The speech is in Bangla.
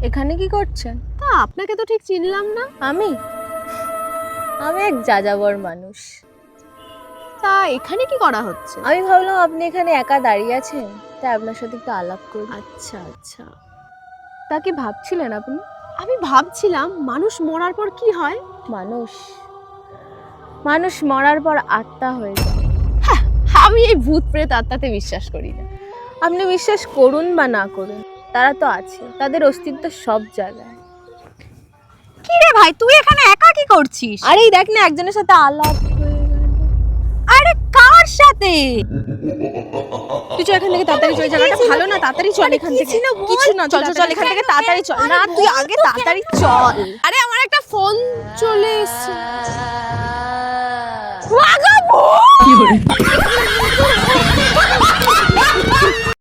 এখানে কি করছেন? তা আপনাকে তো ঠিক চিনলাম না। আমি আমি এক যাযাবর মানুষ। তা এখানে কি করা হচ্ছে? আমি ভাবলাম আপনি এখানে একা দাঁড়িয়ে আছেন, তাই আপনার সাথে একটু আলাপ করি। আচ্ছা আচ্ছা, তা কি ভাবছিলেন আপনি? আমি ভাবছিলাম মানুষ মরার পর কি হয়। মানুষ মানুষ মরার পর আত্মা হয়ে যায়। আমি এই ভূত প্রেত আত্মাতে বিশ্বাস করি না। আপনি বিশ্বাস করুন বা না করুন, তারা তো আছে, তাদের অস্তিত্ব সব জায়গায়। কি রে ভাই, তুই এখানে একা কি করছিস? আরে এই দেখ না, একজনের সাথে আলাপ হয়ে গেল। আরে কার সাথে? তুই চল এখান থেকে তাড়াতাড়ি চল, জায়গাটা ভালো না, তাড়াতাড়ি চল এখান থেকে। কিছু না, চল চল চল এখান থেকে তাড়াতাড়ি চল। না তুই আগে তাড়াতাড়ি চল। আরে আমার একটা ফোন চলে এসেছে। লাগাবো।